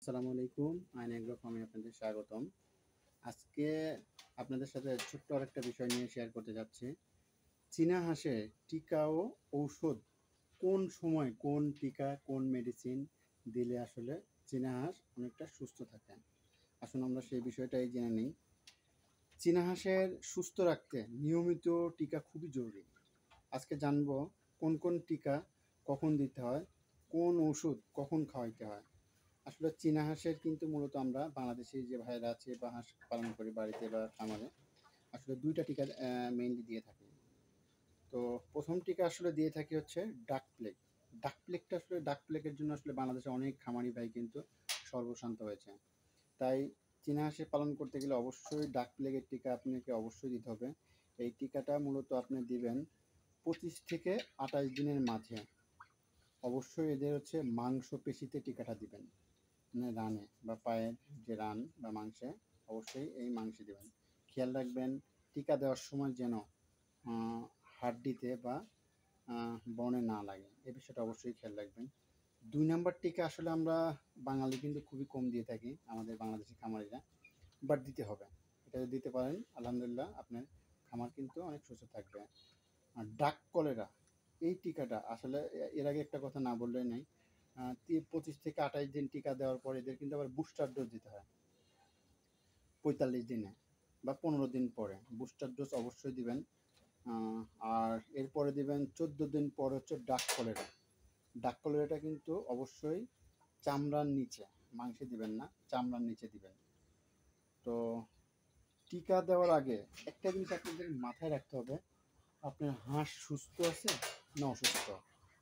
আসসালামু আলাইকুম। আইন এগ্রো ফার্মে আপনাদের স্বাগতম। আজকে আপনাদের সাথে ছোট্ট আরেকটা বিষয় নিয়ে শেয়ার করতে যাচ্ছি। চীনা হাঁসের টিকা ও ঔষধ কোন সময় কোন টিকা কোন মেডিসিন দিলে আসলে চীনা হাঁস অনেকটা সুস্থ থাকে। আসুন আমরা সেই বিষয়টাই জেনে নিই। চীনা হাঁসের সুস্থ রাখতে নিয়মিত টিকা খুবই জরুরি। আজকে জানবো কোন কোন টিকা কখন দিতে হয়, কোন ওষুধ কখন খাওয়াইতে হয়। আসলে চীনা হাঁসের কিন্তু মূলত আমরা বাংলাদেশি যে ভাইরা আছে বা হাঁস পালন করি বাড়িতে বা খামারে, আসলে ২ টা টিকা মেইনলি দিয়ে থাকি। তো ১ম টিকা আসলে দিয়ে থাকি হচ্ছে ডাক প্লেগ। ডাক প্লেগের জন্য আসলে বাংলাদেশে অনেক খামারি ভাই কিন্তু সর্বশান্ত হয়েছে। তাই চীনা হাঁসে পালন করতে গেলে অবশ্যই ডাক প্লেগের টিকা আপনাকে অবশ্যই দিতে হবে। এই টিকাটা মূলত আপনি দিবেন ২৫ থেকে ২৮ দিনের মাঝে। অবশ্যই এদের হচ্ছে মাংসপেশিতে টিকাটা দিবেন। মানে রানে বা পায়ের যে রান বা মাংসে অবশ্যই এই মাংসে দেবেন। খেয়াল রাখবেন টিকা দেওয়ার সময় যেন হাড্ডিতে বা বনে না লাগে, এই বিষয়টা অবশ্যই খেয়াল রাখবেন। ২ নাম্বার টিকা আসলে আমরা বাঙালি কিন্তু খুবই কম দিয়ে থাকি আমাদের বাংলাদেশি খামারিরা, বাট দিতে হবে। এটা যদি দিতে পারেন আলহামদুলিল্লাহ আপনার খামার কিন্তু অনেক সুস্থ থাকবে। আর ডাক কলেরা এই টিকাটা আসলে এর আগে একটা কথা না বললেই নেই। ২৫ থেকে ২৮ দিন টিকা দেওয়ার পর এদের কিন্তু আবার বুস্টার ডোজ দিতে হয় ৪৫ দিনে বা ১৫ দিন পরে বুস্টার ডোজ অবশ্যই দিবেন। আর এরপরে দিবেন ১৪ দিন পর হচ্ছে ডাক কলেরাটা কিন্তু অবশ্যই চামড়ার নিচে, মাংসে দিবেন না, চামড়ার নিচে দিবেন। তো টিকা দেওয়ার আগে একটা জিনিস আপনাদের মাথায় রাখতে হবে, আপনার হাঁস সুস্থ আছে না অসুস্থ।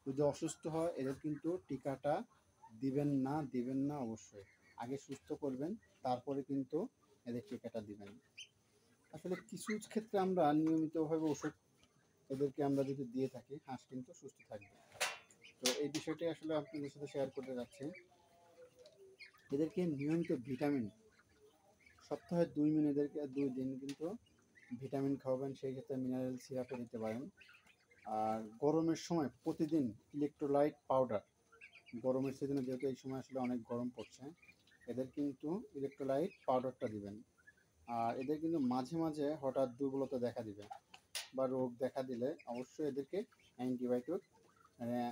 যদি অসুস্থ হয় এদের কিন্তু টিকাটা দিবেন না অবশ্যই। আগে সুস্থ করবেন, তারপরে কিন্তু এদের টিকাটা দিবেন। আসলে কিছু ক্ষেত্রে আমরা নিয়মিতভাবে ওষুধ এদেরকে আমরা যদি দিয়ে থাকি হাঁস কিন্তু সুস্থ থাকবে। তো এই বিষয়টাই আসলে আপনাদের সাথে শেয়ার করতে যাচ্ছি। এদেরকে নিয়মিত ভিটামিন সপ্তাহে ২ দিন কিন্তু ভিটামিন খাওয়াবেন, সেই ক্ষেত্রে মিনারেল সিরাপও দিতে পারেন। আর গরমের সময় প্রতিদিন ইলেকট্রোলাইট পাউডার, গরমের সিজনে যেহেতু এই সময় আসলে অনেক গরম পড়ছে, এদের কিন্তু ইলেকট্রোলাইট পাউডারটা দিবেন। আর এদের কিন্তু মাঝে মাঝে হঠাৎ দুর্বলতা দেখা দিবে বা রোগ দেখা দিলে অবশ্যই এদেরকে অ্যান্টিবায়োটিক,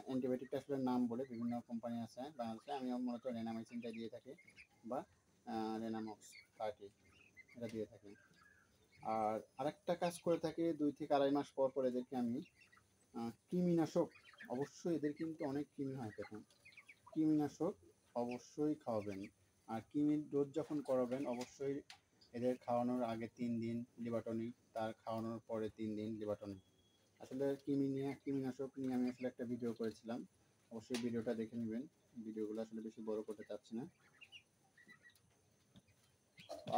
অ্যান্টিবায়োটিকটা আসলে নাম বলে বিভিন্ন কোম্পানি আছে বাংলাদেশে, আমি মূলত রেনামাইসিনটা দিয়ে থাকি বা রেনামক্স 30 এটা দিয়ে থাকি। আর আরেকটা কাজ করে থাকি ২ থেকে ২.৫ মাস পর পর এদেরকে আমি কৃমিনাশক, অবশ্যই এদের কিন্তু অনেক কৃমি হয় তখন, কৃমিনাশক অবশ্যই খাওয়াবেন। আর কৃমির ডোজ যখন করাবেন অবশ্যই এদের খাওয়ানোর আগে ৩ দিন লিভারটনিক, তার খাওয়ানোর পরে ৩ দিন লিভারটনিক। আসলে কৃমিনাশক নিয়ে আমি আসলে একটা ভিডিও করেছিলাম, অবশ্যই ভিডিওটা দেখে নেবেন। ভিডিওগুলো আসলে বেশি বড় করতে চাচ্ছি না।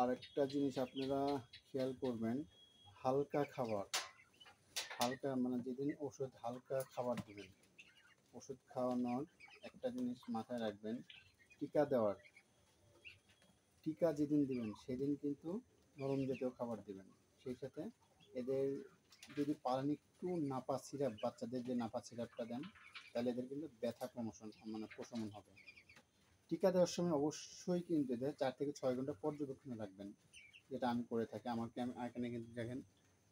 আর একটা জিনিস আপনারা খেয়াল করবেন, হালকা খাবার, হালকা মানে যেদিন ওষুধ হালকা খাবার দিবেন, ওষুধ খাওয়ানোর একটা জিনিস মাথায় রাখবেন, টিকা দেওয়ার, টিকা যেদিন দিবেন সেদিন কিন্তু নরম জাতীয় খাবার দিবেন। সেই সাথে এদের যদি পারেন একটু নাপা সিরাপ, বাচ্চাদের যে নাপা সিরাপটা দেন, তাহলে এদের কিন্তু ব্যথা প্রশমন হবে। টিকা দেওয়ার সময় অবশ্যই কিন্তু এদের ৪ থেকে ৬ ঘন্টা পর্যবেক্ষণে রাখবেন, যেটা আমি করে থাকি। আমার এখানে কিন্তু দেখেন,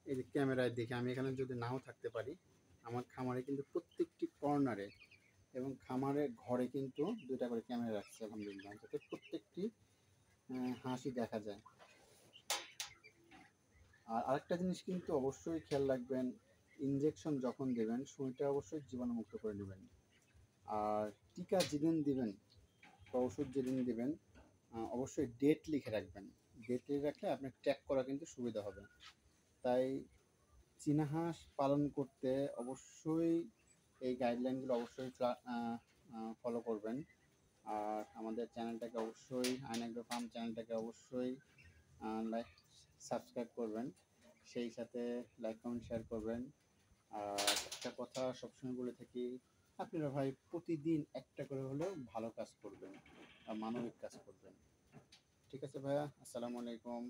এই যে ক্যামেরায় দেখে আমি এখানে যদি নাও থাকতে পারি, আমার খামারে কিন্তু প্রত্যেকটি কর্নারে এবং খামারের ঘরে কিন্তু ২টা করে ক্যামেরা রাখছে আলহামদুলিল্লাহ, যাতে প্রত্যেকটি হাঁসই দেখা যায়। আর আরেকটা জিনিস কিন্তু অবশ্যই খেয়াল রাখবেন, ইনজেকশন যখন দেবেন সুইটা অবশ্যই জীবাণুমুক্ত করে নেবেন। আর টিকা যেদিন দিবেন বা ওষুধ যেদিন দিবেন অবশ্যই ডেট লিখে রাখবেন। ডেট লিখে রাখলে আপনার ট্র্যাক করা কিন্তু সুবিধা হবে। তাই চীনা হাঁস পালন করতে অবশ্যই এই গাইডলাইনগুলো অবশ্যই ফলো করবেন। আর আমাদের চ্যানেলটাকে অবশ্যই আইন এগ্রো ফার্ম চ্যানেলটাকে অবশ্যই লাইক সাবস্ক্রাইব করবেন, সেই সাথে লাইক কমেন্ট শেয়ার করবেন। আর একটা কথা সবসময় বলে থাকি, আপনারা ভাই প্রতিদিন একটা করে হলেও ভালো কাজ করবেন, মানবিক কাজ করবেন। ঠিক আছে ভাইয়া, আসসালামু আলাইকুম।